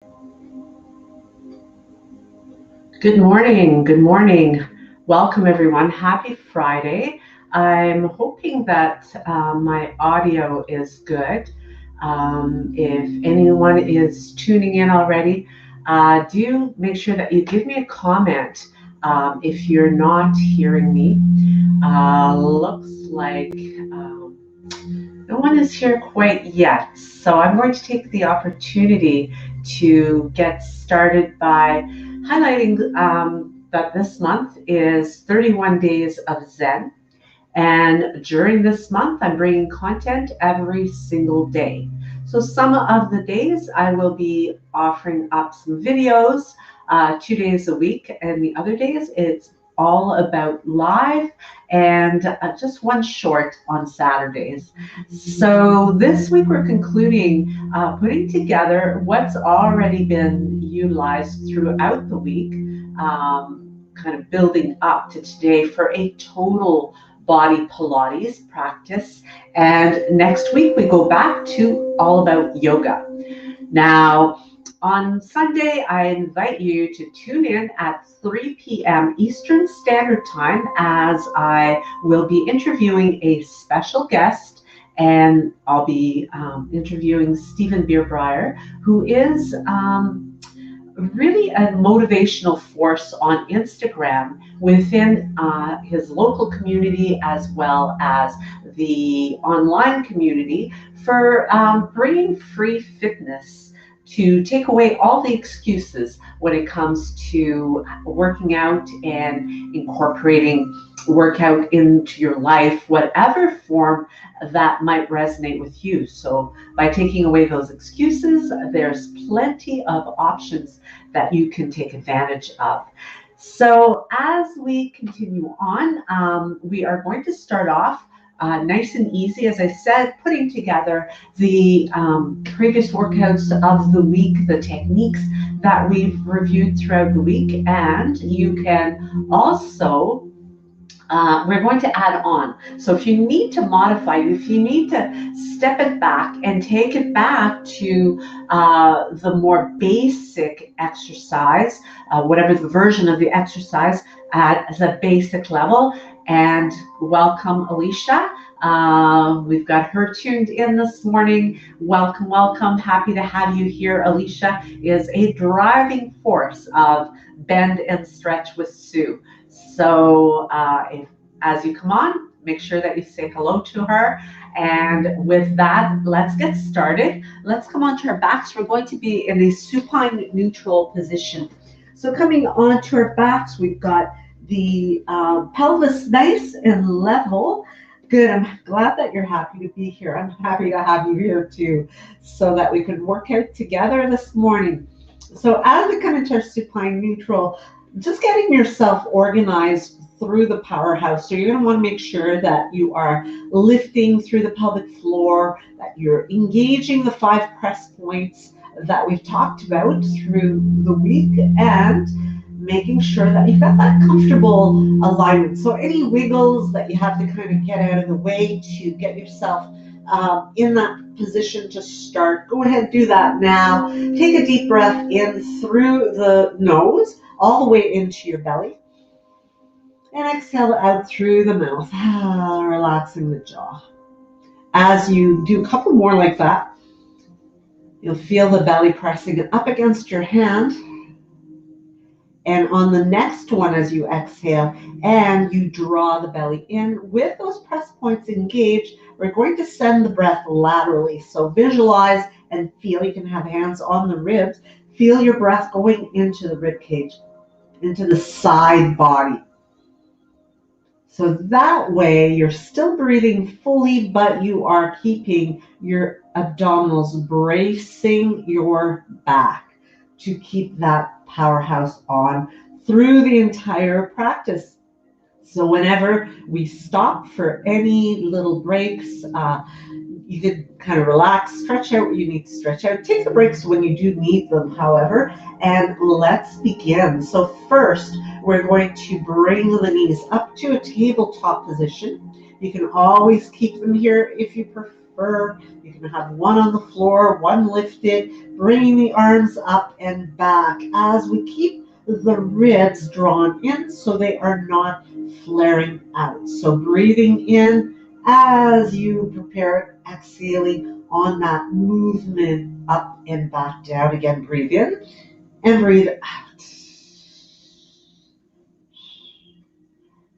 Good morning. Good morning. Welcome, everyone. Happy Friday. I'm hoping that my audio is good. If anyone is tuning in already, do make sure that you give me a comment if you're not hearing me. Looks like no one is here quite yet. So I'm going to take the opportunity to get started by highlighting that this month is 31 days of Zen. And during this month, I'm bringing content every single day. So some of the days I will be offering up some videos 2 days a week, and the other days it's all about live and just one short on Saturdays. So this week we're concluding putting together what's already been utilized throughout the week, kind of building up to today for a total body Pilates practice. And next week we go back to all about yoga. Now, on Sunday, I invite you to tune in at 3 p.m. Eastern Standard Time as I will be interviewing a special guest, and I'll be interviewing Stephen Beerbreyer, who is really a motivational force on Instagram within his local community as well as the online community for bringing free fitness to take away all the excuses when it comes to working out and incorporating workout into your life, whatever form that might resonate with you. So by taking away those excuses, there's plenty of options that you can take advantage of. So as we continue on, we are going to start off nice and easy, as I said, putting together the previous workouts of the week, the techniques that we've reviewed throughout the week, and you can also we're going to add on. So if you need to modify, if you need to step it back and take it back to the more basic exercise, whatever the version of the exercise at the basic level. And welcome, Alicia. We've got her tuned in this morning. Welcome, welcome. Happy to have you here. Alicia is a driving force of Bend and Stretch with Sue. So as you come on, make sure that you say hello to her. And with that, let's get started. Let's come onto our backs. We're going to be in a supine neutral position. So coming onto our backs, we've got the pelvis nice and level. Good. I'm glad that you're happy to be here. I'm happy to have you here too, so that we could work out together this morning. So as we come into our supine neutral, just getting yourself organized through the powerhouse. So you're going to want to make sure that you are lifting through the pelvic floor, that you're engaging the 5 press points that we've talked about through the week, and making sure that you've got that comfortable alignment. So any wiggles that you have to kind of get out of the way to get yourself in that position to start, go ahead and do that now. Take a deep breath in through the nose, all the way into your belly. And exhale out through the mouth, relaxing the jaw. As you do a couple more like that, you'll feel the belly pressing up against your hand. And on the next one, as you exhale and you draw the belly in with those press points engaged, we're going to send the breath laterally. So visualize and feel. You can have hands on the ribs. Feel your breath going into the rib cage, into the side body. So that way you're still breathing fully, but you are keeping your abdominals bracing your back to keep that powerhouse on through the entire practice. So whenever we stop for any little breaks, you can kind of relax, stretch out what you need to stretch out. Take the breaks when you do need them, however, and let's begin. So first, we're going to bring the knees up to a tabletop position. You can always keep them here if you prefer. prefer. You can have one on the floor, one lifted, bringing the arms up and back as we keep the ribs drawn in so they are not flaring out. So breathing in as you prepare, exhaling on that movement up and back down. Again, breathe in and breathe out.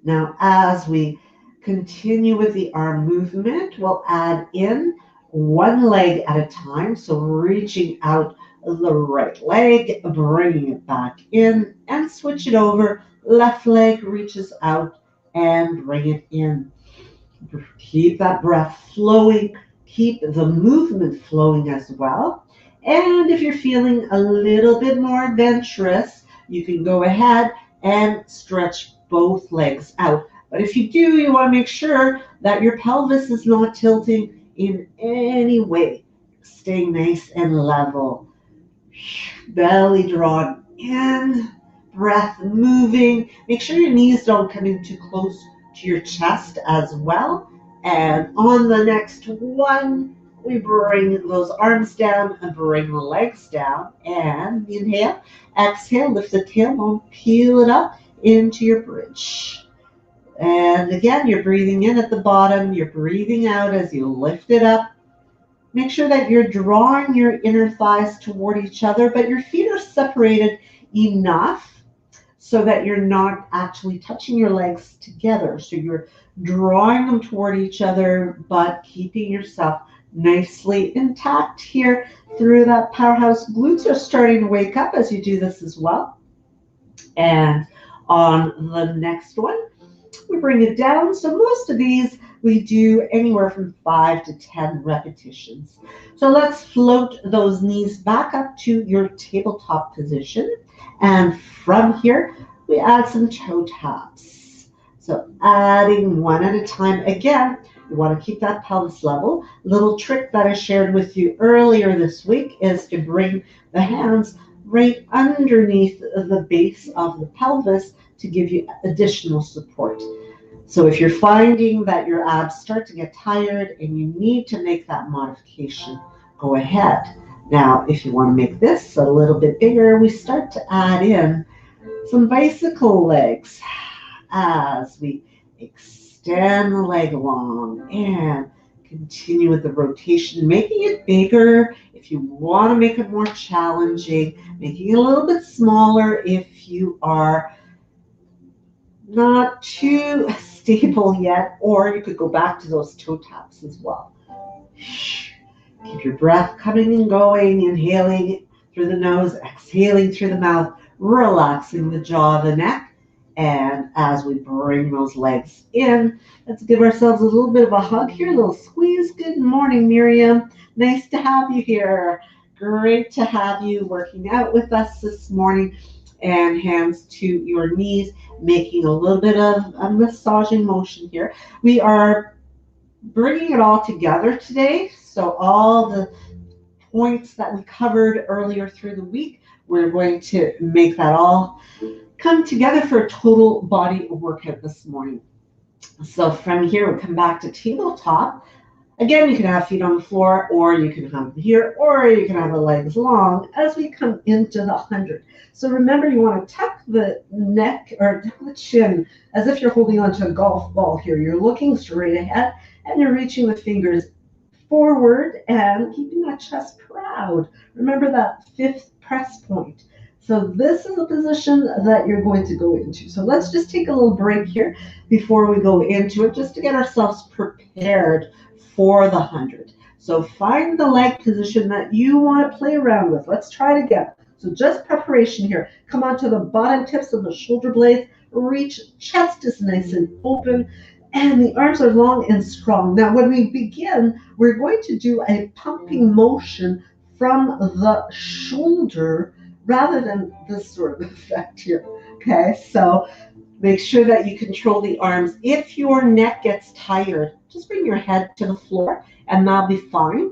Now, as we continue with the arm movement, we'll add in one leg at a time. So reaching out the right leg, bringing it back in and switch it over. Left leg reaches out and bring it in. Keep that breath flowing. Keep the movement flowing as well. And if you're feeling a little bit more adventurous, you can go ahead and stretch both legs out. But if you do, you want to make sure that your pelvis is not tilting in any way. Staying nice and level. Belly drawn in, breath moving. Make sure your knees don't come in too close to your chest as well. And on the next one, we bring those arms down and bring the legs down. And inhale, exhale, lift the tailbone, peel it up into your bridge. And again, you're breathing in at the bottom, you're breathing out as you lift it up. Make sure that you're drawing your inner thighs toward each other, but your feet are separated enough so that you're not actually touching your legs together. So you're drawing them toward each other, but keeping yourself nicely intact here through that powerhouse. Glutes are starting to wake up as you do this as well. And on the next one, we bring it down. So most of these we do anywhere from 5 to 10 repetitions. So let's float those knees back up to your tabletop position. And from here, we add some toe taps. So adding one at a time. Again, you want to keep that pelvis level. Little trick that I shared with you earlier this week is to bring the hands right underneath the base of the pelvis to give you additional support. So if you're finding that your abs start to get tired and you need to make that modification, go ahead. Now, if you want to make this a little bit bigger, we start to add in some bicycle legs as we extend the leg long and continue with the rotation, making it bigger if you want to make it more challenging, making it a little bit smaller if you are not too stable yet, or you could go back to those toe taps as well. Keep your breath coming and going, inhaling through the nose, exhaling through the mouth, relaxing the jaw, the neck. And as we bring those legs in, let's give ourselves a little bit of a hug here, a little squeeze. Good morning, Miriam. Nice to have you here. Great to have you working out with us this morning. And hands to your knees, making a little bit of a massaging motion here. We are bringing it all together today. So all the points that we covered earlier through the week, we're going to make that all come together for a total body workout this morning. So from here, we come back to tabletop. Again, you can have feet on the floor, or you can have them here, or you can have the legs long as we come into the 100. So remember, you want to tuck the neck or tuck the chin as if you're holding onto a golf ball here. You're looking straight ahead and you're reaching the fingers forward and keeping that chest proud. Remember that 5th press point. So this is the position that you're going to go into. So let's just take a little break here before we go into it, just to get ourselves prepared for the 100. So find the leg position that you want to play around with. Let's try it again. So just preparation here. Come onto the bottom tips of the shoulder blades. Reach, chest is nice and open, and the arms are long and strong. Now, when we begin, we're going to do a pumping motion from the shoulder rather than this sort of effect here. Okay, so make sure that you control the arms. If your neck gets tired, just bring your head to the floor and that'll be fine.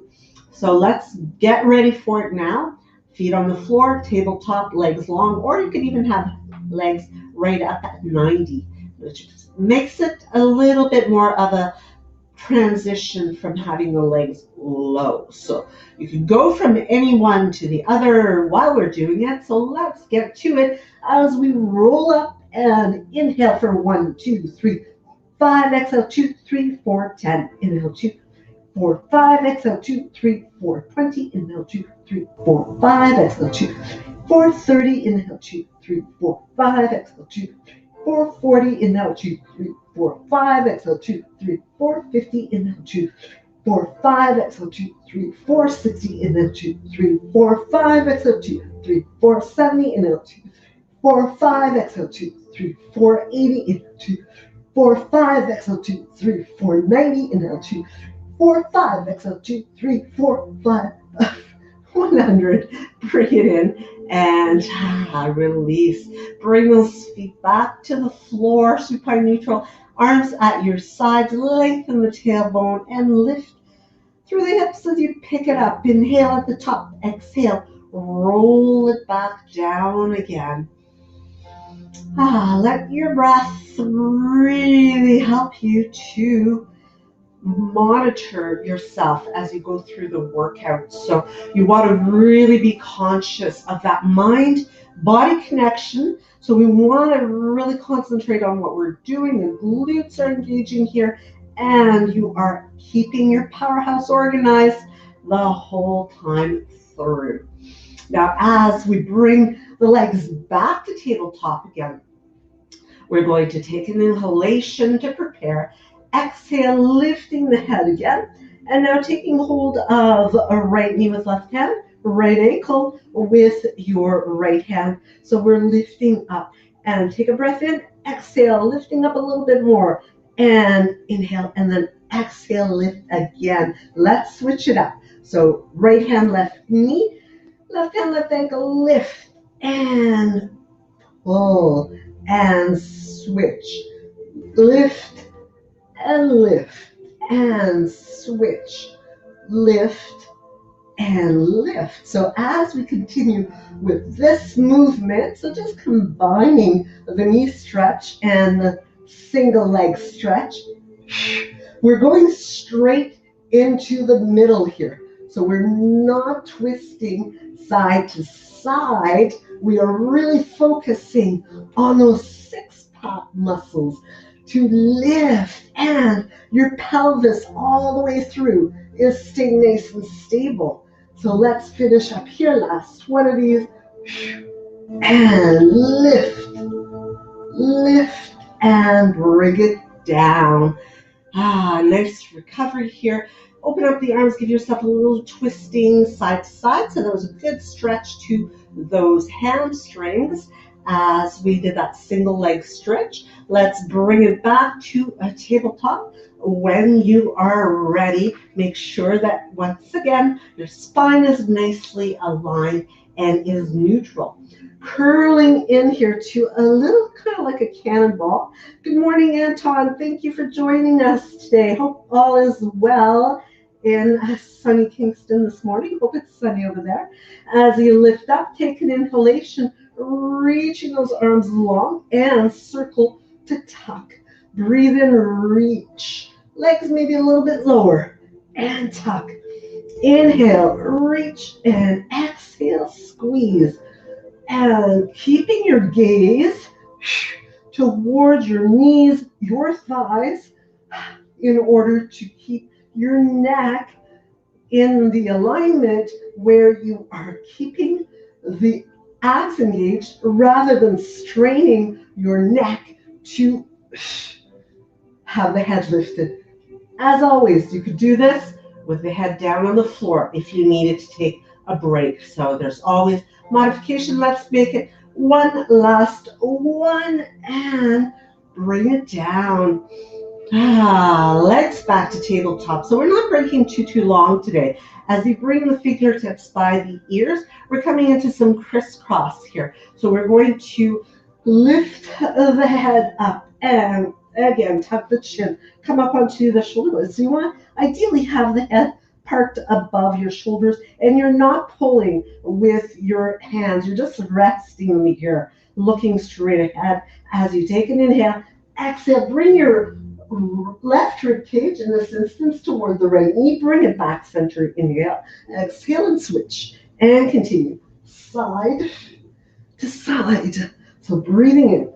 So let's get ready for it now. Feet on the floor, tabletop, legs long, or you could even have legs right up at 90, which makes it a little bit more of a transition from having the legs low. So you can go from any one to the other while we're doing it. So let's get to it as we roll up and inhale for 1, 2, 3, 5. Exhale, 2, 3, 4, 10. Inhale, 2, 4, 5. Exhale, 2, 3, 4, 20. Inhale, 2, 3, 4, 5. Exhale, 2, 4, 30. Inhale, 2, 3, 4, 5. Exhale, 2, 3, 4, 40. Inhale, 2, 3, 4, 5. Exhale, 2, 3, 4, 50. Inhale, 2, 4, 5. Exhale, 2, 3, 4, 60. Inhale, 2, 3, 4, 5. Exhale, 2, 3, 4, 70. Inhale, 2, 4, 5. Exhale, 2, 3, 4, 80. Inhale, 2, 4, 5. Exhale, 2, 3, 4, 90. Inhale, 2, 4, 5. Exhale, 2, 3, 4, 5. 100. Bring it in and release. Bring those feet back to the floor, supine neutral. Arms at your sides. Lengthen the tailbone and lift through the hips as you pick it up. Inhale at the top. Exhale. Roll it back down again. Let your breath really help you to monitor yourself as you go through the workout. So you want to really be conscious of that mind-body connection. So we want to really concentrate on what we're doing. The glutes are engaging here, and you are keeping your powerhouse organized the whole time through. Now, as we bring the legs back to tabletop again, we're going to take an inhalation to prepare. Exhale, lifting the head again. And now taking hold of a right knee with left hand, right ankle with your right hand. So we're lifting up. And take a breath in. Exhale, lifting up a little bit more. And inhale, and then exhale, lift again. Let's switch it up. So right hand, left knee, left hand, left ankle, lift and pull and switch. Lift and lift and switch. Lift and lift. So as we continue with this movement, so just combining the knee stretch and the single leg stretch, we're going straight into the middle here. So we're not twisting side to side. We are really focusing on those six-pack muscles to lift, and your pelvis all the way through is staying nice and stable. So let's finish up here. Last one of these. And lift, lift, and bring it down. Nice recovery here. Open up the arms, give yourself a little twisting side to side. So that was a good stretch to those hamstrings as we did that single leg stretch. Let's bring it back to a tabletop. When you are ready, make sure that once again, your spine is nicely aligned and is neutral. Curling in here to a little kind of like a cannonball. Good morning, Anton. Thank you for joining us today. Hope all is well in sunny Kingston this morning. Hope it's sunny over there. As you lift up, take an inhalation, reaching those arms long and circle to tuck. Breathe in, reach. Legs maybe a little bit lower and tuck. Inhale, reach, and exhale, squeeze. And keeping your gaze towards your knees, your thighs, in order to keep your neck in the alignment where you are keeping the abs engaged rather than straining your neck to have the head lifted. As always, you could do this with the head down on the floor if you needed to take a break. So there's always modification. Let's make it one last one and bring it down. Legs back to tabletop. So we're not breaking too long today. As you bring the fingertips by the ears, we're coming into some crisscross here. So we're going to lift the head up and again, tuck the chin, come up onto the shoulder blades. So you want to ideally have the head parked above your shoulders, and you're not pulling with your hands. You're just resting here, looking straight ahead. As you take an inhale, exhale, bring your left rib cage in this instance toward the right knee. Bring it back center. Inhale, exhale, and switch. And continue. Side to side. So breathing in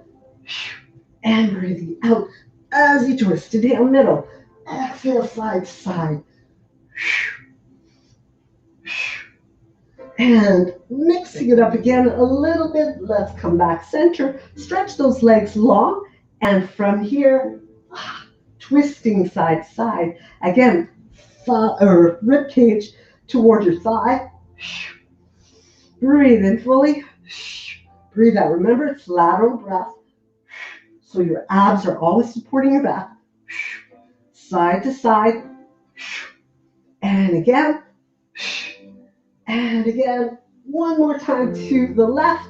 and breathing out as you twist. Inhale, middle. Exhale, side to side. And mixing it up again a little bit. Let's come back center. Stretch those legs long. And from here, twisting side to side. Again, rib cage toward your thigh. Breathe in fully. Breathe out. Remember, it's lateral breath. So your abs are always supporting your back. Side to side. And again. And again. One more time to the left.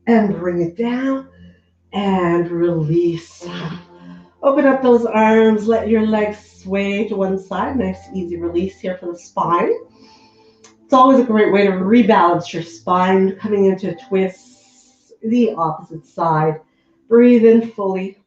And bring it down. And release. Open up those arms. Let your legs sway to one side. Nice, easy release here for the spine. It's always a great way to rebalance your spine, coming into a twist, the opposite side. Breathe in fully.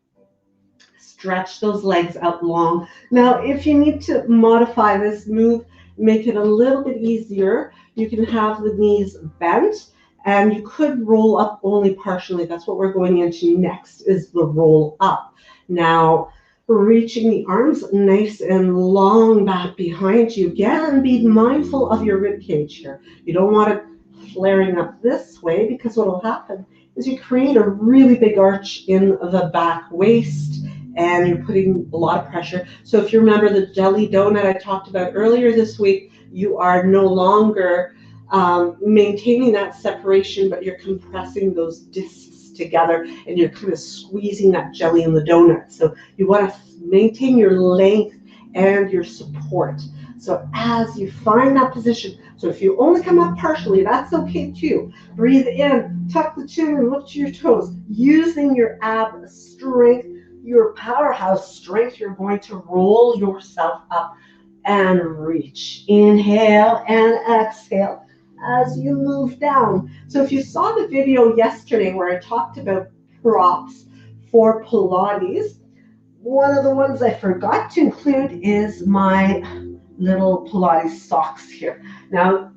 Stretch those legs out long. Now, if you need to modify this move, make it a little bit easier, you can have the knees bent, and you could roll up only partially. That's what we're going into next, is the roll up. Now, reaching the arms nice and long back behind you. Again, be mindful of your rib cage here. You don't want it flaring up this way, because what will happen is you create a really big arch in the back waist, and you're putting a lot of pressure. So if you remember the jelly donut I talked about earlier this week, you are no longer maintaining that separation, but you're compressing those discs together, and you're kind of squeezing that jelly in the donut. So you want to maintain your length and your support. So as you find that position, so if you only come up partially, that's okay too. Breathe in, tuck the chin, and look to your toes. Using your ab strength, your powerhouse strength, you're going to roll yourself up and reach. Inhale and exhale as you move down. So if you saw the video yesterday where I talked about props for Pilates, one of the ones I forgot to include is my little Pilates socks here. Now,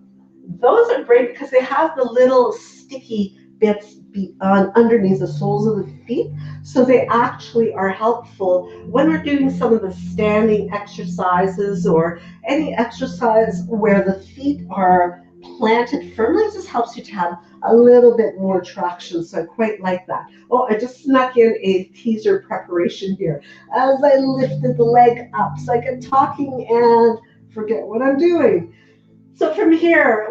those are great because they have the little sticky bits underneath the soles of the feet. So they actually are helpful when we're doing some of the standing exercises or any exercise where the feet are planted firmly. It just helps you to have a little bit more traction. So I quite like that. Oh, I just snuck in a teaser preparation here as I lifted the leg up so I get talking and forget what I'm doing. So from here,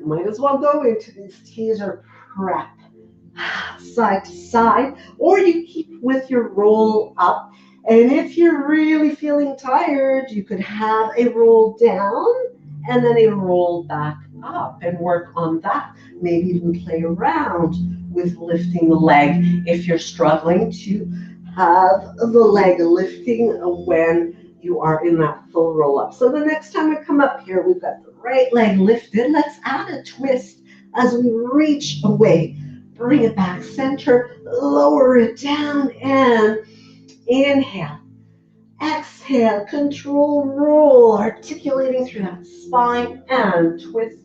might as well go into these teaser prep. Side to side, or you keep with your roll up. And if you're really feeling tired, you could have a roll down and then a roll back up and work on that. Maybe even play around with lifting the leg if you're struggling to have the leg lifting when you are in that full roll up. So the next time we come up here, we've got the right leg lifted. Let's add a twist as we reach away. Bring it back center, lower it down, and inhale. Exhale, control roll, articulating through that spine, and twist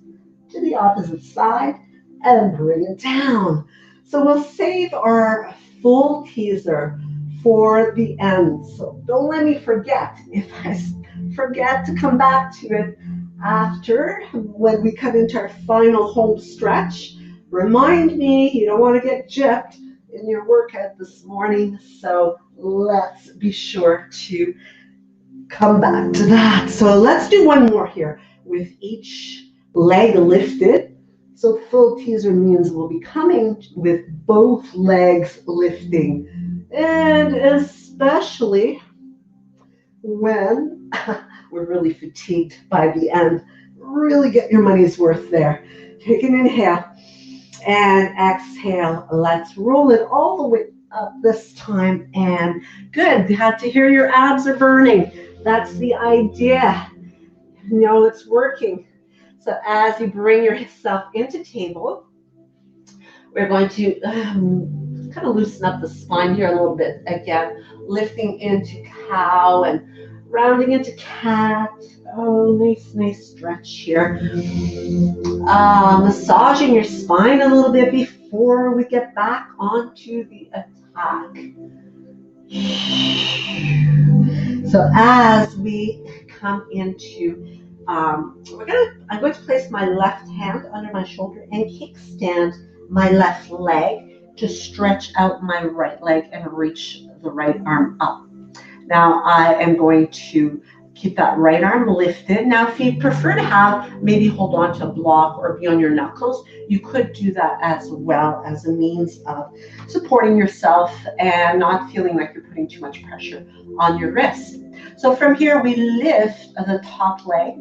to the opposite side, and bring it down. So we'll save our full teaser for the end. So don't let me forget. If I forget to come back to it after, when we come into our final home stretch, remind me. You don't want to get gypped in your workout this morning, so let's be sure to come back to that. So let's do one more here with each leg lifted. So full teaser means we'll be coming with both legs lifting, and especially when we're really fatigued by the end, really get your money's worth there. Take an inhale. And exhale. Let's roll it all the way up this time. And good. Glad to hear your abs are burning. That's the idea. You know it's working. So as you bring yourself into table, we're going to kind of loosen up the spine here a little bit. Again, lifting into cow and rounding into cat. Oh, nice stretch here. Massaging your spine a little bit before we get back onto the attack. So as we come into, I'm going to place my left hand under my shoulder and kickstand my left leg to stretch out my right leg and reach the right arm up. Now I am going to keep that right arm lifted. Now if you prefer to have, maybe hold on to a block or be on your knuckles, you could do that as well as a means of supporting yourself and not feeling like you're putting too much pressure on your wrist. So from here we lift the top leg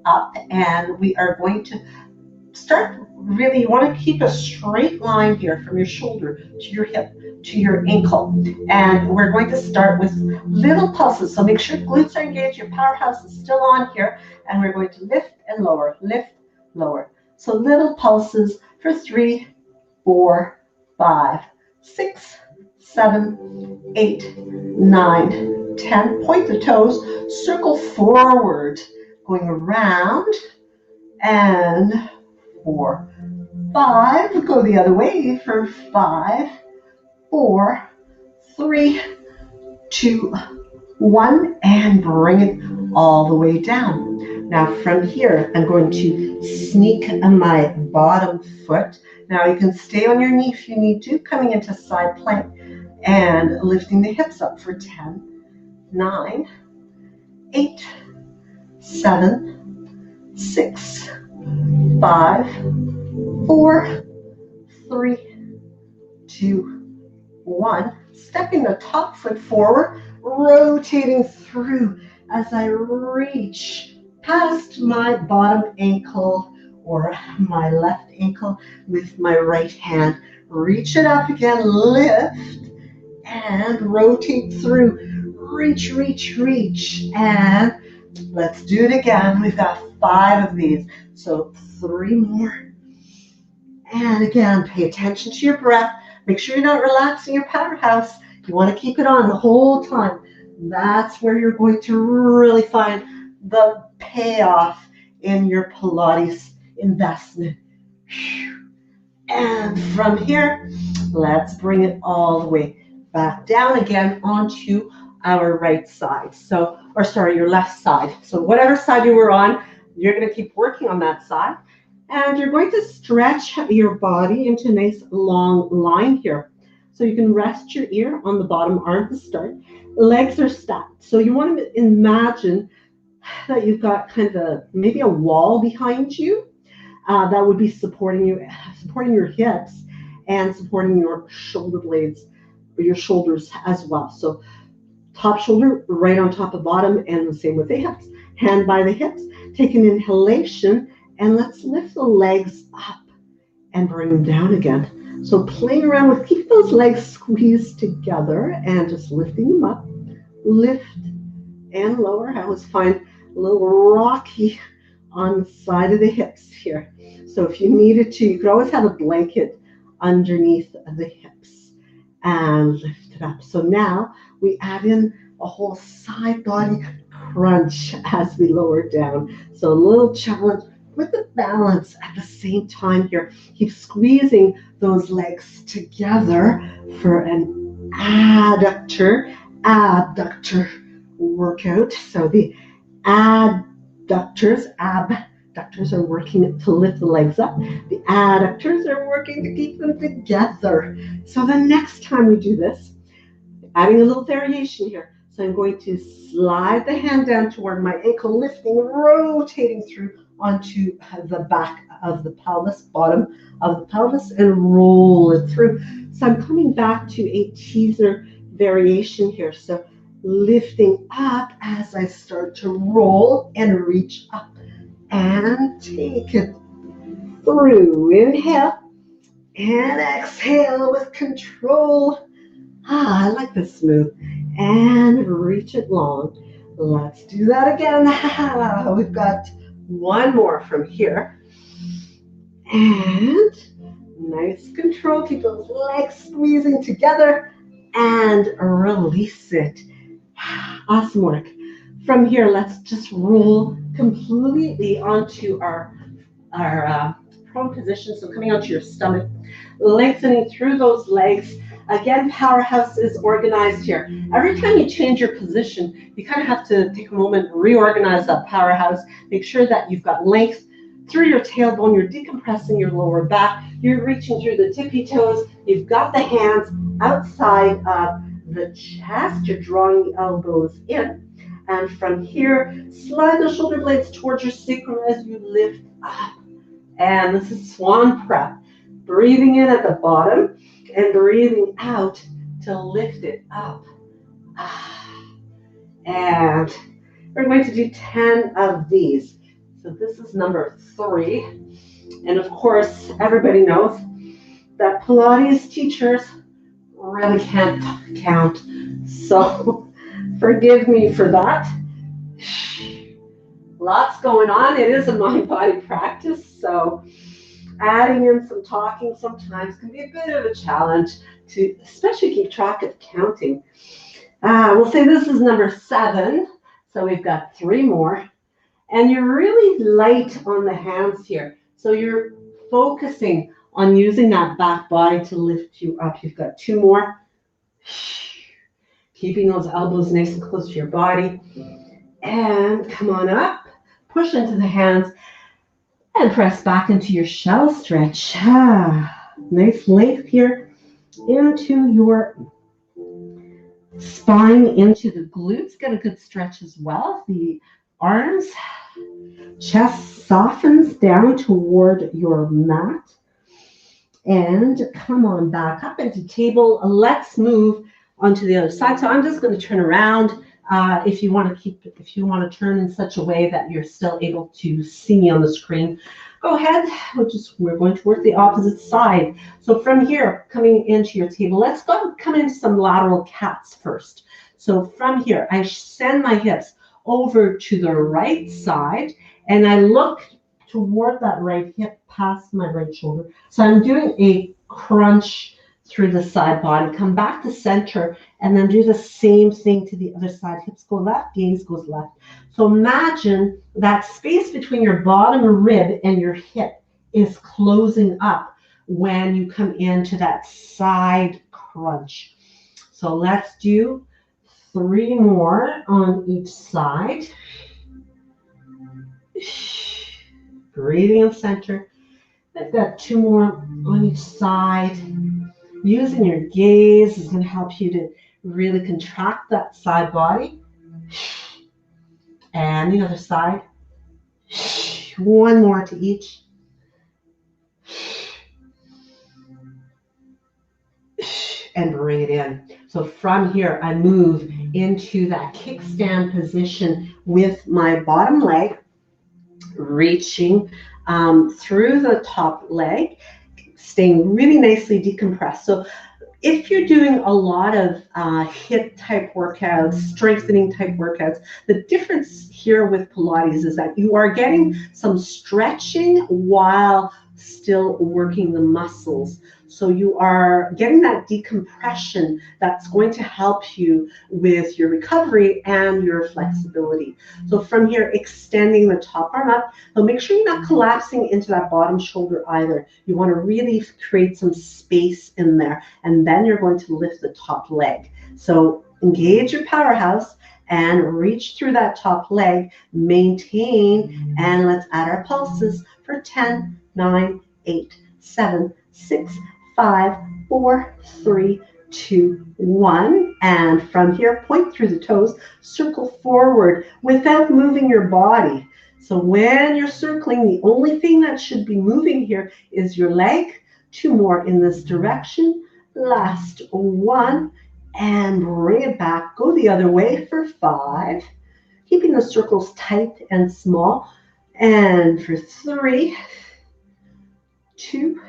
up and we are going to start really, you want to keep a straight line here from your shoulder to your hip to your ankle. And we're going to start with little pulses. So make sure glutes are engaged, your powerhouse is still on here, and we're going to lift and lower, lift, lower. So little pulses for 3, 4, 5, 6, 7, 8, 9, 10. Point the toes, circle forward, going around, and 4, 5. Go the other way for 5, 4, 3, 2, 1, and bring it all the way down. Now from here, I'm going to sneak my bottom foot. Now you can stay on your knee if you need to, coming into side plank and lifting the hips up for 10, 9, 8, 7, 6, 5, 4, 3, 2, 1. Stepping the top foot forward, rotating through as I reach past my bottom ankle or my left ankle with my right hand. Reach it up again, lift, and rotate through. Reach, reach, reach, and let's do it again. We've got 5 of these, so 3 more. And again, pay attention to your breath. Make sure you're not relaxing your powerhouse. You want to keep it on the whole time. That's where you're going to really find the payoff in your Pilates investment. And from here, let's bring it all the way back down again onto our right side. So, or sorry, your left side. So whatever side you were on, you're going to keep working on that side. And you're going to stretch your body into a nice long line here. So you can rest your ear on the bottom arm to start. Legs are stacked. So you want to imagine that you've got kind of maybe a wall behind you that would be supporting you, supporting your hips and supporting your shoulder blades or your shoulders as well. So top shoulder right on top of bottom, and the same with the hips. Hand by the hips, take an inhalation, and let's lift the legs up and bring them down again. So playing around with, keep those legs squeezed together and just lifting them up. Lift and lower. I always find a little rocky on the side of the hips here. So if you needed to, you could always have a blanket underneath the hips and lift it up. So now we add in a whole side body crunch as we lower down. So a little challenge with the balance at the same time here. Keep squeezing those legs together for an adductor workout. So the abductors are working to lift the legs up. The adductors are working to keep them together. So the next time we do this, adding a little variation here. So I'm going to slide the hand down toward my ankle, lifting, rotating through onto the back of the pelvis, bottom of the pelvis, and roll it through. So I'm coming back to a teaser variation here. So lifting up as I start to roll and reach up and take it through. Inhale and exhale with control. I like this smooth. And reach it long. Let's do that again. We've got one more from here. And Nice control. Keep those legs squeezing together and release it. Awesome work. From here, let's just roll completely onto our prone position. So coming onto your stomach, lengthening through those legs. Again, powerhouse is organized here. Every time you change your position, you kind of have to take a moment, reorganize that powerhouse, make sure that you've got length through your tailbone, you're decompressing your lower back, you're reaching through the tippy toes, you've got the hands outside of the chest, you're drawing the elbows in. And from here, slide the shoulder blades towards your sacrum as you lift up. And this is Swan Prep. Breathing in at the bottom and breathing out to lift it up. And we're going to do 10 of these. So this is number 3. And of course, everybody knows that Pilates teachers really can't count. So forgive me for that. Lots going on. It is a mind-body practice, so adding in some talking sometimes can be a bit of a challenge to especially keep track of counting. We'll say this is number 7, so we've got 3 more. And you're really light on the hands here. So you're focusing on using that back body to lift you up. You've got 2 more. Keeping those elbows nice and close to your body. And come on up. Push into the hands. And press back into your shell stretch. Nice length here into your spine, into the glutes. Get a good stretch as well. The arms, chest softens down toward your mat. And come on back up into table. Let's move onto the other side. So I'm just going to turn around. If you want to turn in such a way that you're still able to see me on the screen, go ahead. We're going to work the opposite side. So from here, coming into your table, let's come into some lateral cats first. So from here, I send my hips over to the right side, and I look toward that right hip past my right shoulder. So I'm doing a crunch through the side body. Come back to center and then do the same thing to the other side. Hips go left, gaze goes left. So imagine that space between your bottom rib and your hip is closing up when you come into that side crunch. So let's do 3 more on each side. Breathing in center. I've got 2 more on each side. Using your gaze is going to help you to really contract that side body. And the other side. 1 more to each. And bring it in. So from here, I move into that kickstand position with my bottom leg, reaching through the top leg, staying really nicely decompressed. So if you're doing a lot of hip type workouts, strengthening type workouts, the difference here with Pilates is that you are getting some stretching while still working the muscles. So you are getting that decompression that's going to help you with your recovery and your flexibility. So from here, extending the top arm up, but make sure you're not collapsing into that bottom shoulder either. You want to really create some space in there, and then you're going to lift the top leg. So engage your powerhouse and reach through that top leg, maintain, and let's add our pulses for 10, 9, 8, 7, 6, 5, 4, 3, 2, 1. And from here, point through the toes, circle forward without moving your body. So when you're circling, the only thing that should be moving here is your leg. 2 more in this direction. Last 1. And bring it back. Go the other way for 5. Keeping the circles tight and small. And for 3, 2,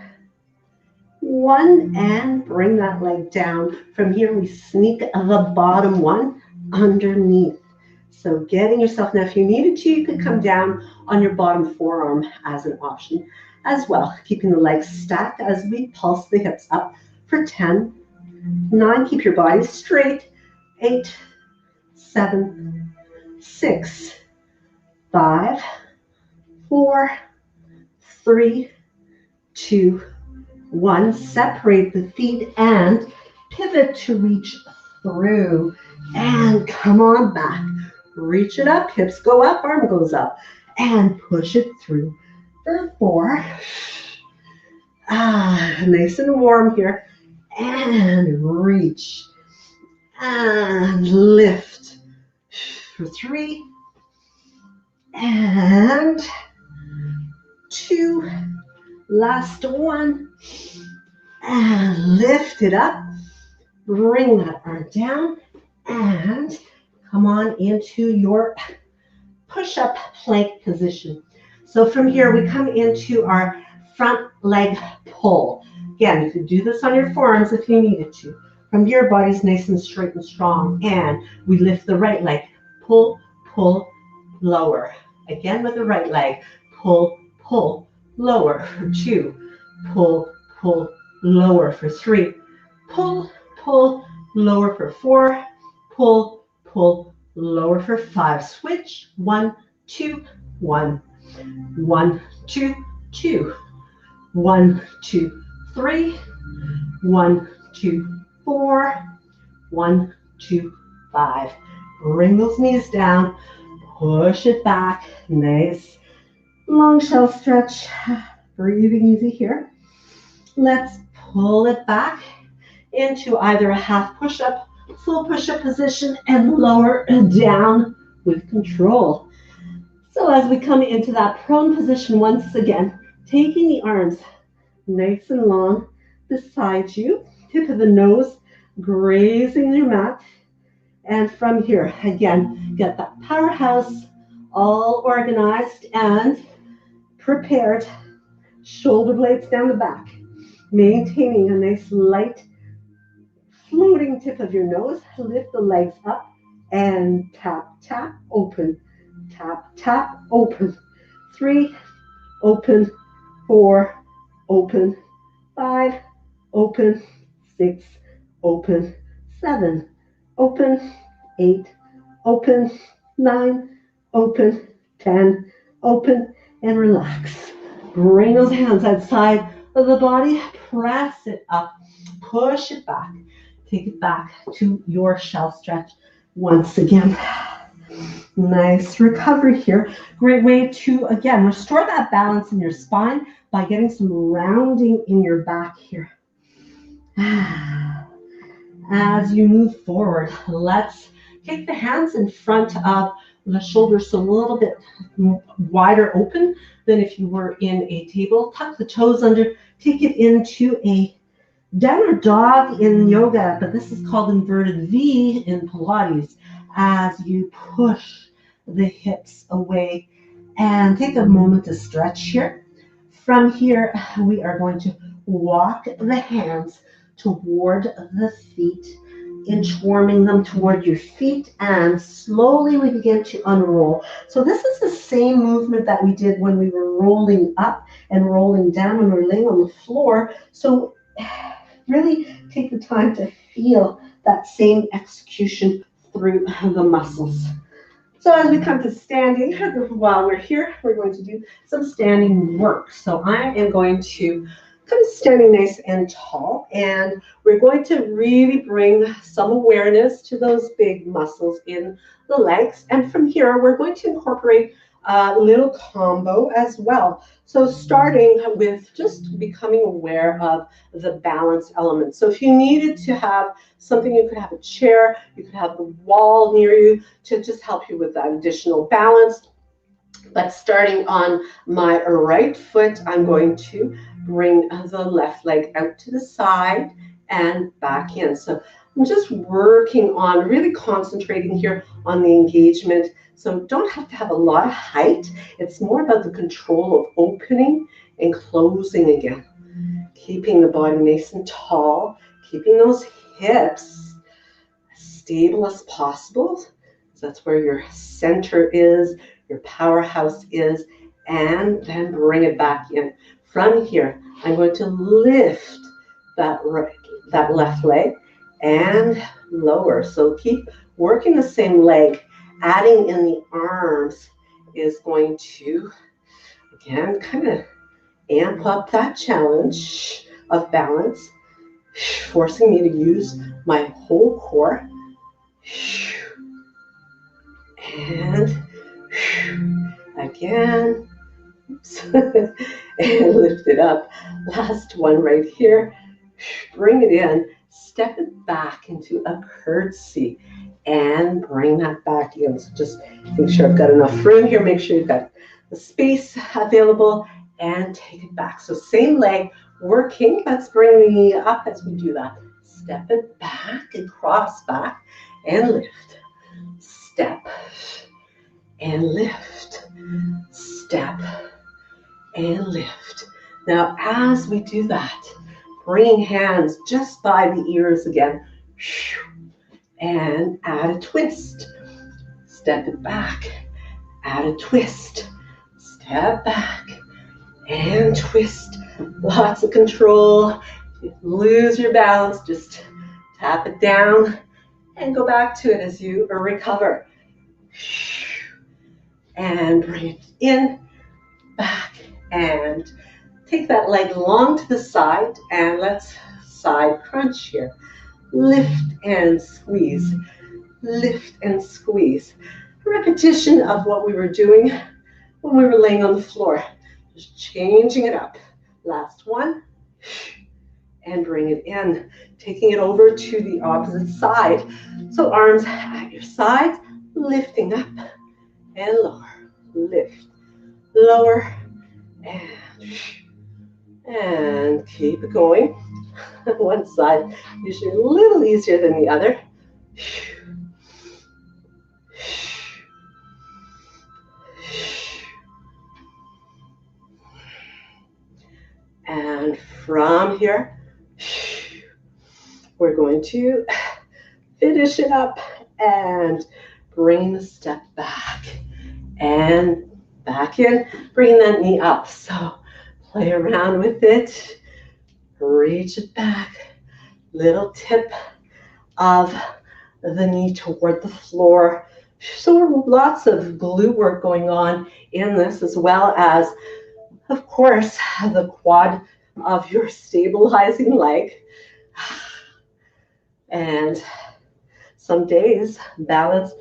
1, and bring that leg down. From here, we sneak the bottom one underneath. So getting yourself, now if you needed to, you could come down on your bottom forearm as an option. as well. Keeping the legs stacked as we pulse the hips up for 10, 9, keep your body straight, 8, 7, 6, 5, 4, 3, 2, 1. Separate the feet and pivot to reach through. And come on back. Reach it up, hips go up, arm goes up. And push it through for 4. Nice and warm here. And reach. And lift for 3. And 2. Last one. And lift it up. Bring that arm down. And come on into your push-up plank position. So from here, we come into our front leg pull. Again, you can do this on your forearms if you needed to. From here, body's nice and straight and strong. And we lift the right leg. Pull, pull, lower. Again with the right leg. Pull, pull, lower for 2. Pull, pull, lower for 3. Pull, pull, lower for 4. Pull, pull, lower for 5. Switch. 1, 2, 1. 1, 2, 2. 1, 2, 3. 1, 2, 4. 1, 2, 5. Bring those knees down. Push it back. Nice long shell stretch. Breathing easy here. Let's pull it back into either a half push-up, full push-up position, and lower and down with control. So as we come into that prone position once again, taking the arms nice and long beside you, tip of the nose grazing your mat. And from here, again, get that powerhouse all organized and prepared. Shoulder blades down the back, maintaining a nice light floating tip of your nose. Lift the legs up and tap, tap, open. Tap, tap, open. 3, open. 4, open. 5, open. 6, open. 7, open. 8, open. 9, open. 10, open. And relax. Bring those hands outside of the body. Press it up. Push it back. Take it back to your shell stretch once again. Nice recovery here. Great way to, again, restore that balance in your spine by getting some rounding in your back here. As you move forward, let's take the hands in front of the shoulders so a little bit wider open than if you were in a table. Tuck the toes under, take it into a downward dog in yoga, but this is called inverted V in Pilates, as you push the hips away. And take a moment to stretch here. From here, we are going to walk the hands toward the feet, inchworming them toward your feet, and slowly we begin to unroll. So this is the same movement that we did when we were rolling up and rolling down when we were laying on the floor. So really take the time to feel that same execution through the muscles. So as we come to standing, while we're here, we're going to do some standing work. So I am going to come standing nice and tall, and we're going to really bring some awareness to those big muscles in the legs. And from here, we're going to incorporate a little combo as well. So starting with just becoming aware of the balance element. So if you needed to have something, you could have a chair, you could have the wall near you to just help you with that additional balance. But starting on my right foot, I'm going to bring the left leg out to the side and back in. So I'm just working on really concentrating here on the engagement. So don't have to have a lot of height. It's more about the control of opening and closing again. Keeping the body nice and tall, keeping those hips as stable as possible. So that's where your center is, your powerhouse is, and then bring it back in From here, I'm going to lift that left leg and lower. So keep working the same leg. Adding in the arms is going to, again, kind of amp up that challenge of balance, forcing me to use my whole core. And again, and lift it up. Last one right here. Bring it in, step it back into a curtsy, and bring that back in. So just make sure I've got enough room here. Make sure you've got the space available, and take it back. So same leg working. Let's bring the knee up as we do that. Step it back and cross back and lift. Step and lift. Step and lift. Now, as we do that, bringing hands just by the ears again, and add a twist. Step it back, add a twist. Step back and twist. Lots of control. If you lose your balance, just tap it down and go back to it as you recover. And bring it in, back, and take that leg long to the side, and let's side crunch here. Lift and squeeze, lift and squeeze. A repetition of what we were doing when we were laying on the floor. Just changing it up. Last one. And bring it in, taking it over to the opposite side. So arms at your sides, lifting up and lower. Lift, lower, and keep it going. One side usually a little easier than the other. And from here, we're going to finish it up and bring the step back and back in, bringing that knee up. So play around with it, reach it back, little tip of the knee toward the floor. So lots of glute work going on in this, as well as, of course, the quad of your stabilizing leg. And some days balance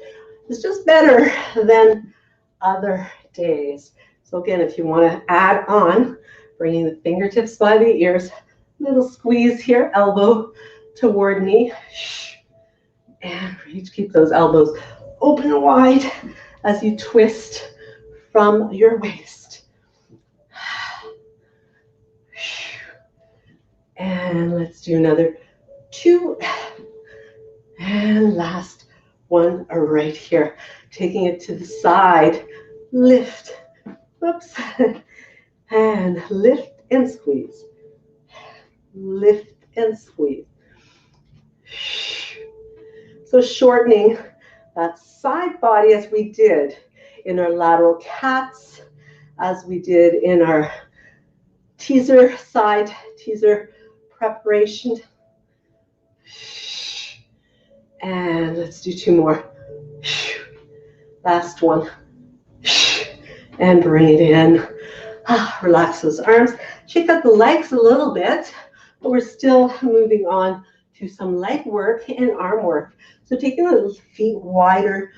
is just better than other days. So again, if you want to add on, bringing the fingertips by the ears, little squeeze here, elbow toward knee, and reach, keep those elbows open and wide as you twist from your waist. And let's do another 2. And last one right here. Taking it to the side. Lift. Whoops. And lift and squeeze. Lift and squeeze. So shortening that side body as we did in our lateral cats, as we did in our teaser side, teaser preparation. And let's do 2 more. Last one. And bring it in. Relax those arms. Shake out the legs a little bit, but we're still moving on to some leg work and arm work. So taking the feet wider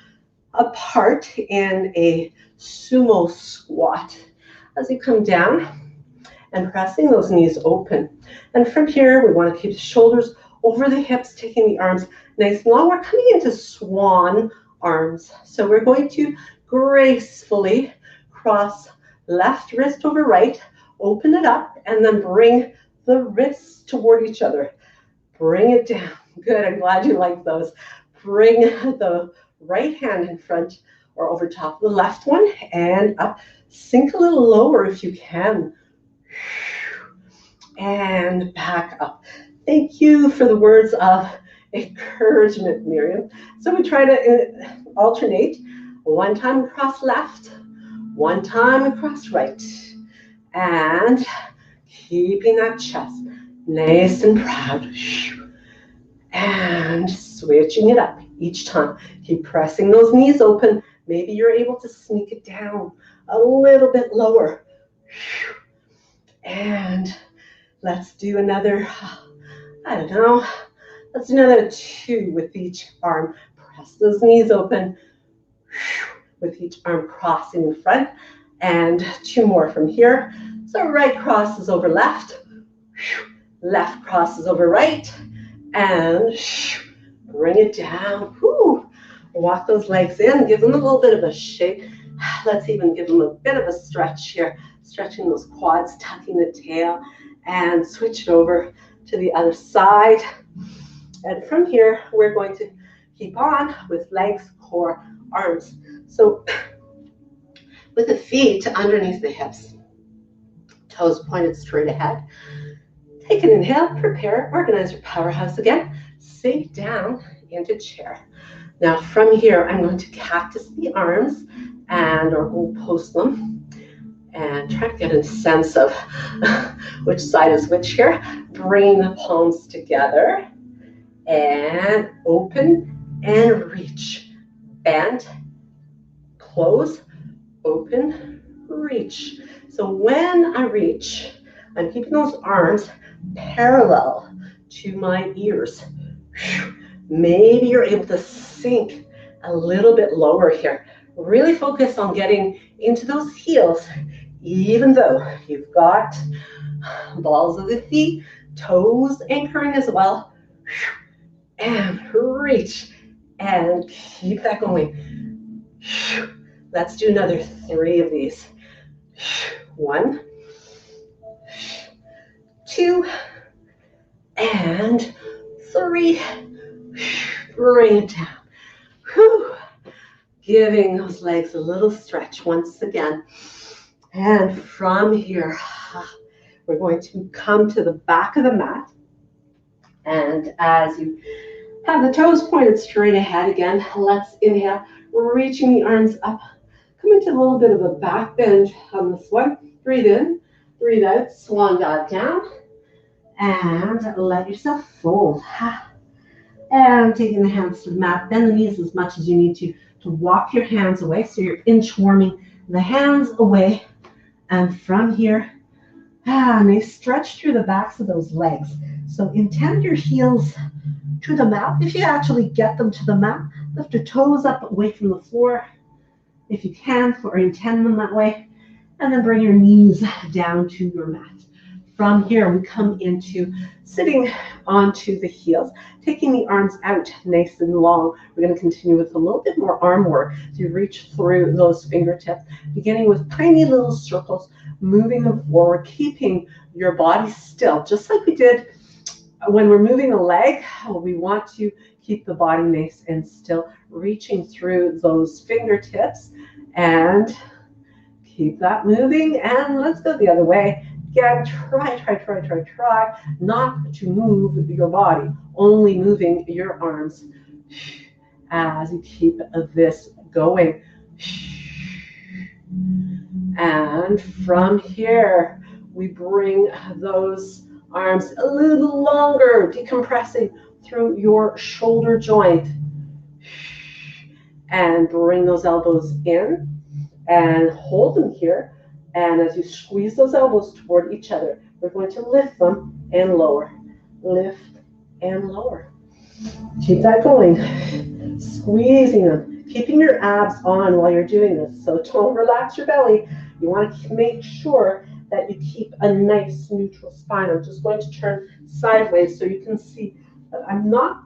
apart in a sumo squat as you come down and pressing those knees open. And from here, we want to keep the shoulders over the hips, taking the arms nice and long. We're coming into swan arms. So we're going to gracefully cross left wrist over right, open it up, and then bring the wrists toward each other. Bring it down. Good, I'm glad you like those. Bring the right hand in front or over top of the left one and up. Sink a little lower if you can. And back up. Thank you for the words of encouragement, Miriam. So we try to alternate. One time across left, one time across right. And keeping that chest nice and proud. And switching it up each time. Keep pressing those knees open. Maybe you're able to sneak it down a little bit lower. And let's do another, I don't know, let's do another 2 with each arm. Press those knees open with each arm crossing in front. And 2 more from here. So right crosses over left. Left crosses over right. And bring it down. Walk those legs in. Give them a little bit of a shake. Let's even give them a bit of a stretch here. Stretching those quads, tucking the tail. And switch it over to the other side. And from here, we're going to keep on with legs, core, arms. So with the feet underneath the hips, toes pointed straight ahead. Take an inhale, prepare, organize your powerhouse again. Sink down into chair. Now from here, I'm going to cactus the arms or we'll post them and try to get a sense of which side is which here. Bring the palms together and open and reach. Bend, close, open, reach. So when I reach, I'm keeping those arms parallel to my ears. Maybe you're able to sink a little bit lower here. Really focus on getting into those heels, even though you've got balls of the feet, toes anchoring as well. And reach and keep that going. Let's do another 3 of these. 1, 2, and 3. Bring it down. Whew. Giving those legs a little stretch once again. And from here, we're going to come to the back of the mat. And as you have the toes pointed straight ahead again, let's inhale, reaching the arms up. Come into a little bit of a back bend on this one. Breathe in, breathe out, swan dive down. And let yourself fold. And taking the hands to the mat, bend the knees as much as you need to walk your hands away. So you're inchworming the hands away. And from here, nice stretch through the backs of those legs. So intend your heels to the mat. If you actually get them to the mat, lift your toes up away from the floor if you can, or intend them that way. And then bring your knees down to your mat. From here, we come into sitting onto the heels, taking the arms out nice and long. We're going to continue with a little bit more arm work. So you reach through those fingertips, beginning with tiny little circles, moving them forward, keeping your body still, just like we did when we're moving a leg. We want to keep the body nice and still, reaching through those fingertips and keep that moving. And let's go the other way. Again, try not to move your body, only moving your arms as you keep this going. And from here, we bring those arms a little longer, decompressing through your shoulder joint. And bring those elbows in and hold them here. And as you squeeze those elbows toward each other, we're going to lift them and lower. Lift and lower. Keep that going. Squeezing them. Keeping your abs on while you're doing this. So don't relax your belly. You want to make sure that you keep a nice neutral spine. I'm just going to turn sideways so you can see that I'm not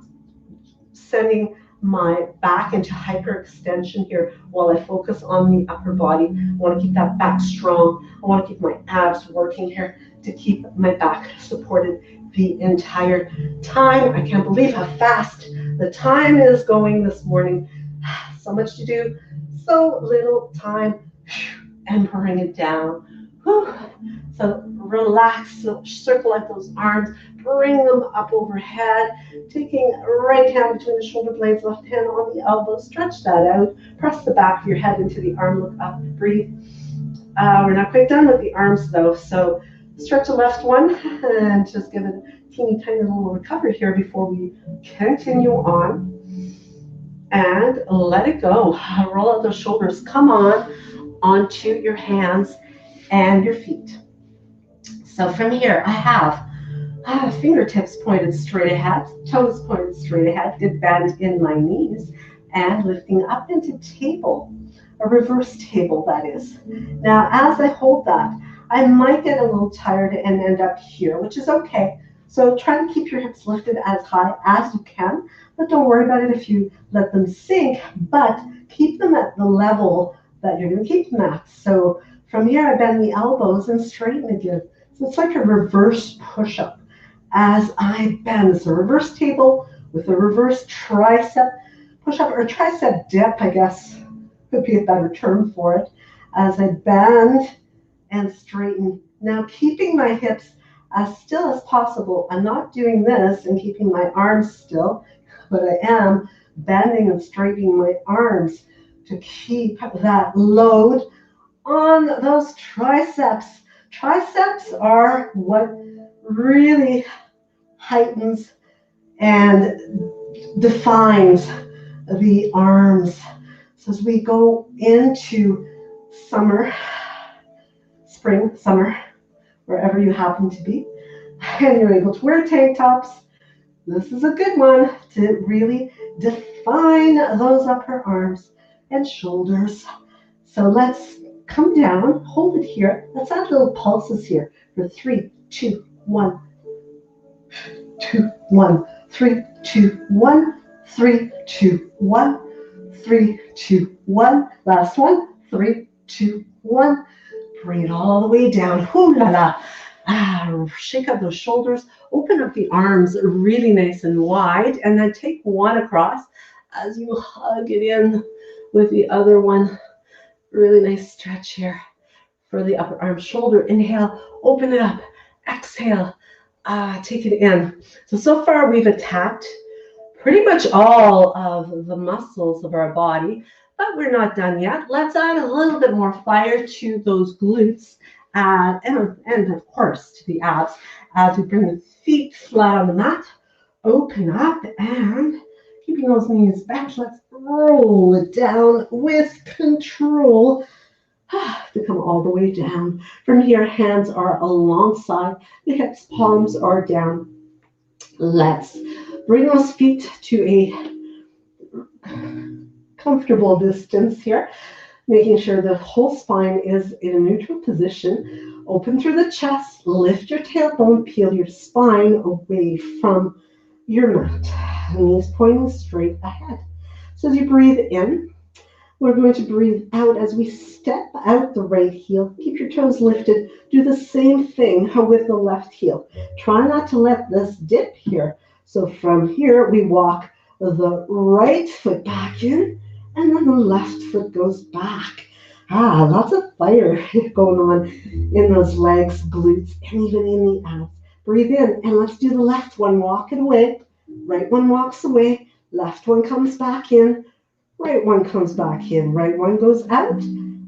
sending my back into hyperextension here while I focus on the upper body. I want to keep that back strong. I want to keep my abs working here to keep my back supported the entire time. I can't believe how fast the time is going this morning. So much to do, so little time, and bring it down. So relax, so circle out those arms, bring them up overhead, taking right hand between the shoulder blades, left hand on the elbow, stretch that out, press the back of your head into the arm, look up, breathe. We're not quite done with the arms though, so Stretch the left one and just give it a teeny tiny little recovery here before we continue on. And let it go. Roll out those shoulders. Come on onto your hands and your feet. So from here, I have fingertips pointed straight ahead, toes pointed straight ahead, good bend in my knees, and lifting up into table, a reverse table that is. Now, as I hold that, I might get a little tired and end up here, which is okay. So try to keep your hips lifted as high as you can, but don't worry about it if you let them sink, but keep them at the level that you're going to keep them at. So from here, I bend the elbows and straighten again. So it's like a reverse push-up as I bend. So reverse table with a reverse tricep push-up, or tricep dip, I guess could be a better term for it, as I bend and straighten. Now keeping my hips as still as possible. I'm not doing this and keeping my arms still, but I am bending and straightening my arms to keep that load on those triceps. Triceps are what really heightens and defines the arms. So as we go into summer, spring, summer, wherever you happen to be, and you're able to wear tank tops, this is a good one to really define those upper arms and shoulders. So let's come down, hold it here. Let's add little pulses here for 3, 2, 1, 2, 1, 3, 2, 1, 3, 2, 1, 3, 2, 1. Last one, 3, 2, 1. Bring it all the way down. Ooh la la. Shake out those shoulders. Open up the arms really nice and wide, and then take one across as you hug it in with the other one. Really nice stretch here for the upper arm, shoulder. Inhale, open it up. Exhale, take it in. So far we've attacked pretty much all of the muscles of our body, but we're not done yet. Let's add a little bit more fire to those glutes and of course to the abs as we bring the feet flat on the mat. Open up and keeping those knees bent, let's roll it down with control to come all the way down. From here, hands are alongside the hips, palms are down. Let's bring those feet to a comfortable distance here, making sure the whole spine is in a neutral position. Open through the chest, lift your tailbone, peel your spine away from your mat. Knees pointing straight ahead. So as you breathe in, we're going to breathe out as we step out the right heel. Keep your toes lifted. Do the same thing with the left heel. Try not to let this dip here. So from here, we walk the right foot back in, and then the left foot goes back. Lots of fire going on in those legs, glutes, and even in the abs. Breathe in, and let's do the left one. Walk it away. Right one walks away. Left one comes back in. Right one comes back in. Right one goes out.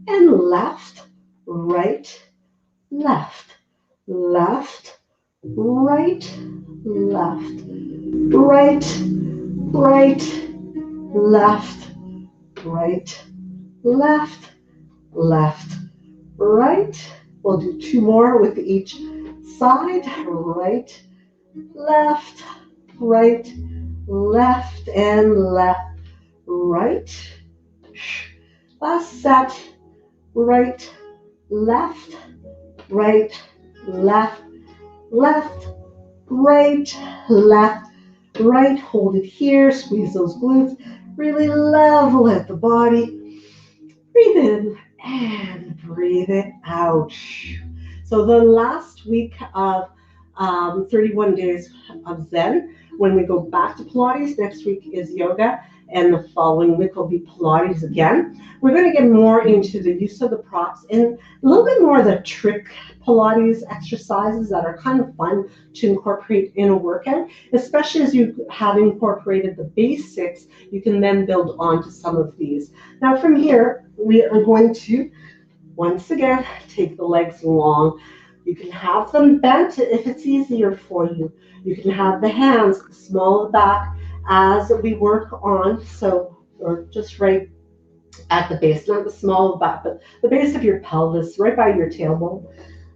And left, right, left, left, right, left, right, right, left, right, left, left, right. We'll do 2 more with each side. Right, left, right, left, and left, right. Last set. Right, left, right, left, left, right, left, right. Hold it here. Squeeze those glutes. Really level at the body. Breathe in and breathe it out. So the last week of 31 days of Zen, when we go back to Pilates, next week is yoga, and the following week will be Pilates again. We're going to get more into the use of the props and a little bit more of the trick Pilates exercises that are kind of fun to incorporate in a workout, especially as you have incorporated the basics, you can then build onto some of these. Now from here, we are going to, once again, take the legs long, You can have them bent if it's easier for you. You can have the hands small of the back as we work on, so, or just right at the base, not the small of the back, but the base of your pelvis, right by your tailbone,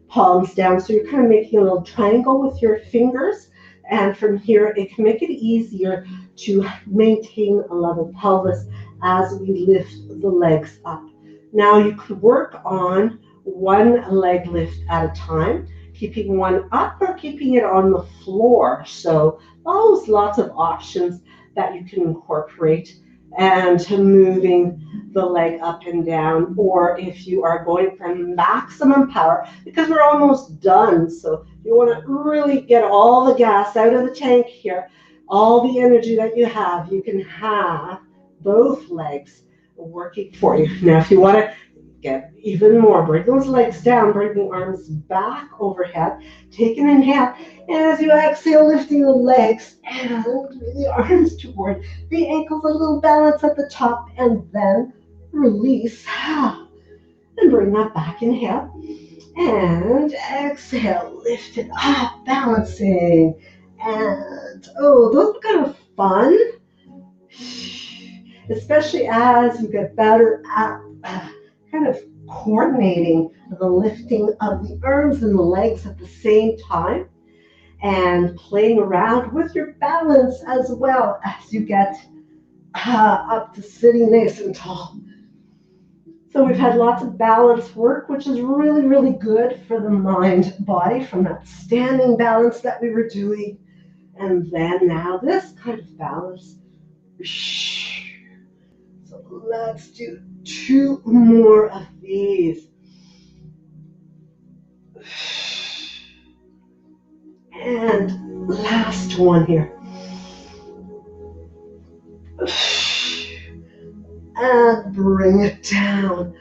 palms down. So you're kind of making a little triangle with your fingers. And from here, it can make it easier to maintain a level pelvis as we lift the legs up. Now you could work on one leg lift at a time, keeping one up or keeping it on the floor. So those lots of options that you can incorporate, and moving the leg up and down, or if you are going for maximum power, because we're almost done. So you want to really get all the gas out of the tank here, all the energy that you have, you can have both legs working for you. Now, if you want to get even more, bring those legs down, bring the arms back overhead, take an inhale, and as you exhale, lifting the legs and the arms toward the ankles, a little balance at the top, and then release and bring that back. Inhale and exhale, lift it up, balancing. And oh, those are kind of fun, especially as you get better at kind of coordinating the lifting of the arms and the legs at the same time, and playing around with your balance as well as you get up to sitting nice and tall. So we've had lots of balance work, which is really, really good for the mind body from that standing balance that we were doing. And then now this kind of balance. So let's do 2 more of these. And last one here. And bring it down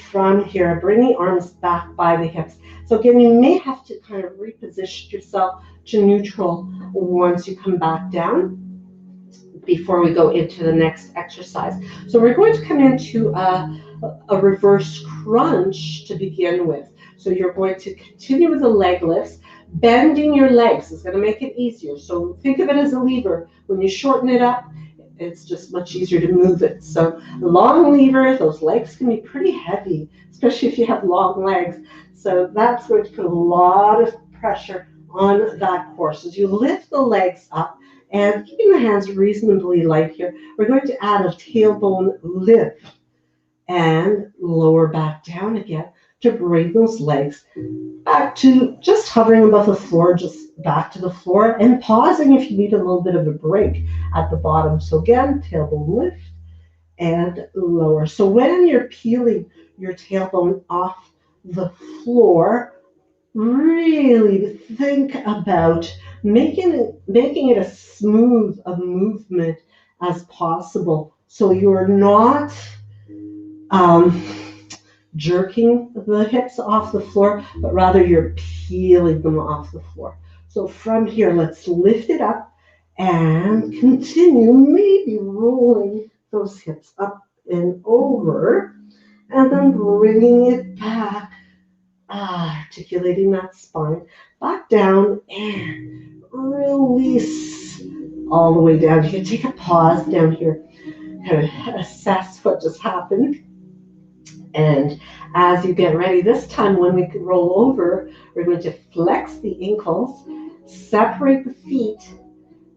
from here. Bring the arms back by the hips. So again, you may have to kind of reposition yourself to neutral once you come back down before we go into the next exercise. So we're going to come into a reverse crunch to begin with. So you're going to continue with the leg lifts. Bending your legs is going to make it easier. So think of it as a lever. When you shorten it up, it's just much easier to move it. So long lever, those legs can be pretty heavy, especially if you have long legs. So that's going to put a lot of pressure on that core. So as you lift the legs up and keeping the hands reasonably light here, we're going to add a tailbone lift and lower back down again to bring those legs back to just hovering above the floor, just back to the floor, and pausing if you need a little bit of a break at the bottom. So again, tailbone lift and lower. So when you're peeling your tailbone off the floor, really think about making it as smooth a movement as possible. So you're not jerking the hips off the floor, but rather you're peeling them off the floor. So from here, let's lift it up and continue maybe rolling those hips up and over, and then bringing it back, articulating that spine back down and release all the way down. You can take a pause down here, kind of assess what just happened. And as you get ready, this time when we can roll over, we're going to flex the ankles, separate the feet,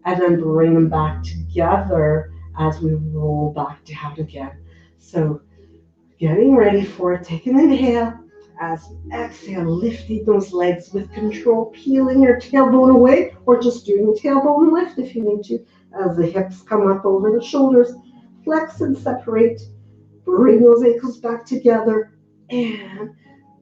and then bring them back together as we roll back down again. So getting ready for it, take an inhale. As you exhale, lifting those legs with control, peeling your tailbone away, or just doing a tailbone lift if you need to, as the hips come up over the shoulders. Flex and separate. Bring those ankles back together, and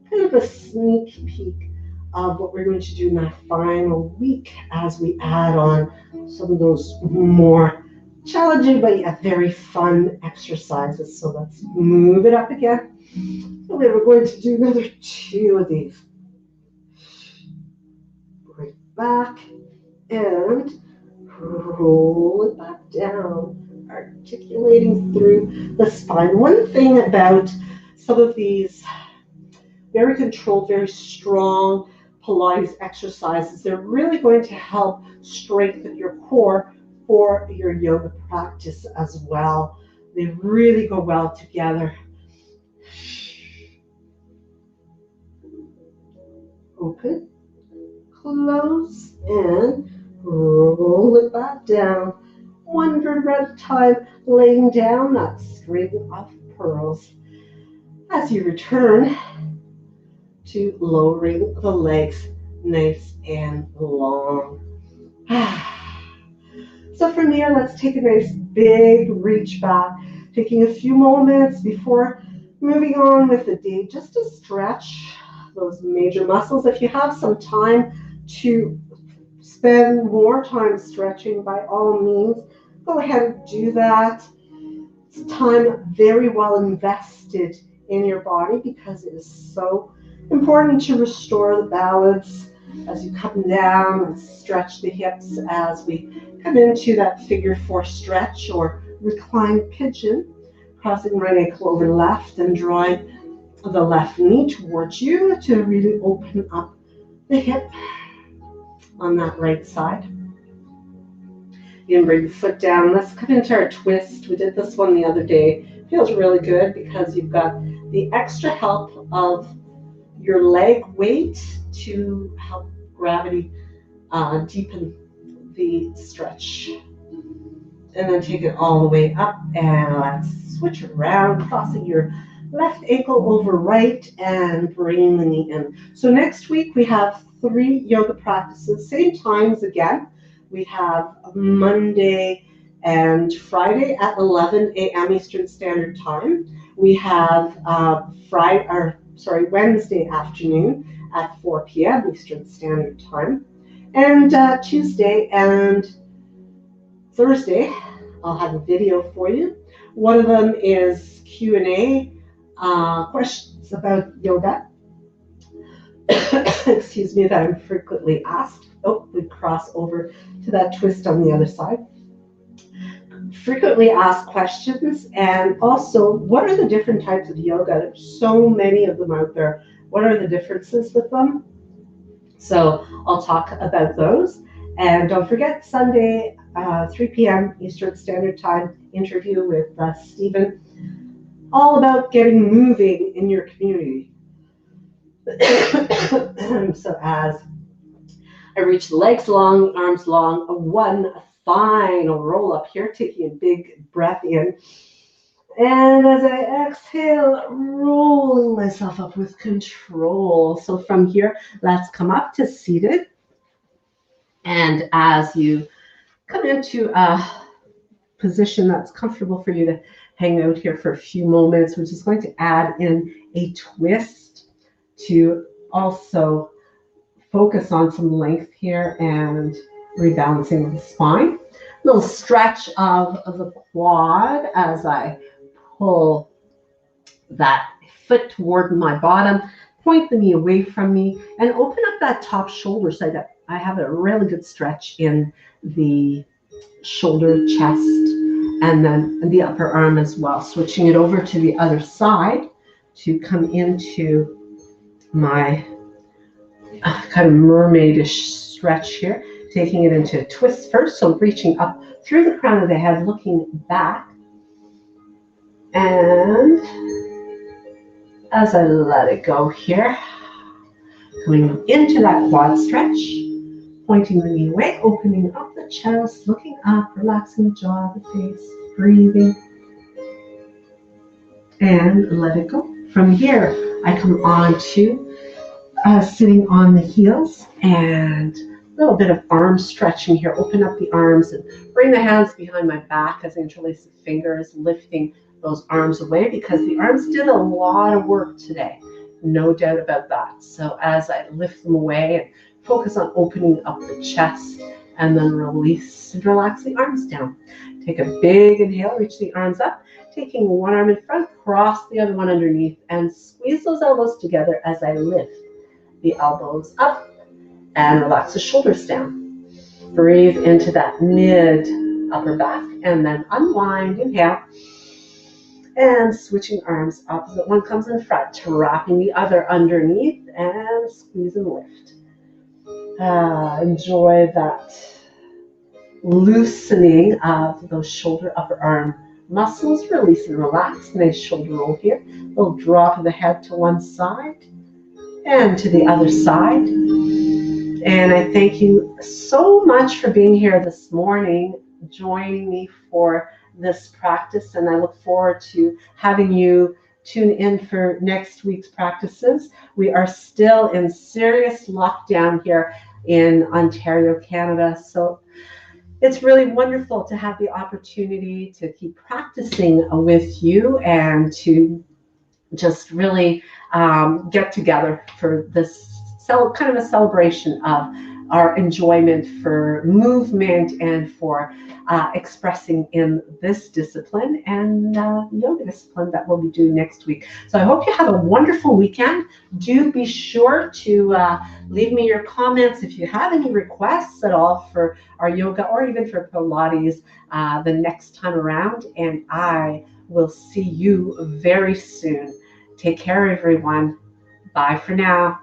kind of a sneak peek of what we're going to do in that final week as we add on some of those more challenging but yet very fun exercises. So let's move it up again. So we're going to do another 2 of these. Bring it back and roll it back down. Articulating through the spine. One thing about some of these very controlled, very strong Pilates exercises. They're really going to help strengthen your core for your yoga practice as well. They really go well together. Open, close, and roll it back down. One vertebra at a time, laying down that string of pearls. As you return to lowering the legs nice and long. So from there, let's take a nice big reach back, taking a few moments before moving on with the day, just to stretch those major muscles. If you have some time to spend more time stretching, by all means, go ahead and do that. It's time very well invested in your body because it is so important to restore the balance as you come down and stretch the hips as we come into that figure 4 stretch or reclined pigeon, crossing right ankle over left and drawing the left knee towards you to really open up the hip on that right side. You can bring the foot down. Let's come into our twist. We did this one the other day. Feels really good because you've got the extra help of your leg weight to help gravity deepen the stretch. And then take it all the way up and let's switch around, crossing your left ankle over right and bringing the knee in. So next week we have 3 yoga practices, same times again. We have Monday and Friday at 11 a.m. Eastern Standard Time. We have Wednesday afternoon at 4 p.m. Eastern Standard Time. And Tuesday and Thursday, I'll have a video for you. One of them is Q&A, questions about yoga. Excuse me, that I'm frequently asked. Oh, we cross over to that twist on the other side. Frequently asked questions, and also, what are the different types of yoga? There's so many of them out there. What are the differences with them? So I'll talk about those. And don't forget, Sunday, 3 p.m. Eastern Standard Time, interview with Stephen, all about getting moving in your community. So as I reach the legs long, arms long, one final roll up here, taking a big breath in. And as I exhale, rolling myself up with control. So from here, let's come up to seated. And as you come into a position that's comfortable for you to hang out here for a few moments, we're just going to add in a twist to also focus on some length here and rebalancing the spine. A little stretch of the quad as I pull that foot toward my bottom, point the knee away from me, and open up that top shoulder so that I have a really good stretch in the shoulder, chest, and then the upper arm as well. Switching it over to the other side to come into my kind of mermaidish stretch here, taking it into a twist first. So reaching up through the crown of the head, looking back. And as I let it go here, coming into that quad stretch, pointing the knee away, opening up the chest, looking up, relaxing the jaw, the face, breathing, and let it go. From here, I come on to sitting on the heels and a little bit of arm stretching here. Open up the arms and bring the hands behind my back as I interlace the fingers, lifting those arms away because the arms did a lot of work today. No doubt about that. So as I lift them away and focus on opening up the chest and then release and relax the arms down. Take a big inhale, reach the arms up, taking one arm in front, cross the other one underneath, and squeeze those elbows together as I lift the elbows up and relax the shoulders down. Breathe into that mid upper back and then unwind, inhale. And switching arms, opposite one comes in front, wrapping the other underneath and squeeze and lift. Enjoy that loosening of those shoulder upper arm muscles. Release and relax. Nice shoulder roll here. Little drop of the head to one side and to the other side. And I thank you so much for being here this morning, joining me for this practice. And I look forward to having you tune in for next week's practices. We are still in serious lockdown here in Ontario, Canada. So it's really wonderful to have the opportunity to keep practicing with you and to just really get together for this kind of a celebration of our enjoyment for movement and for expressing in this discipline and yoga discipline that we'll be doing next week. So I hope you have a wonderful weekend. Do be sure to leave me your comments if you have any requests at all for our yoga or even for Pilates the next time around. And I will see you very soon. Take care, everyone. Bye for now.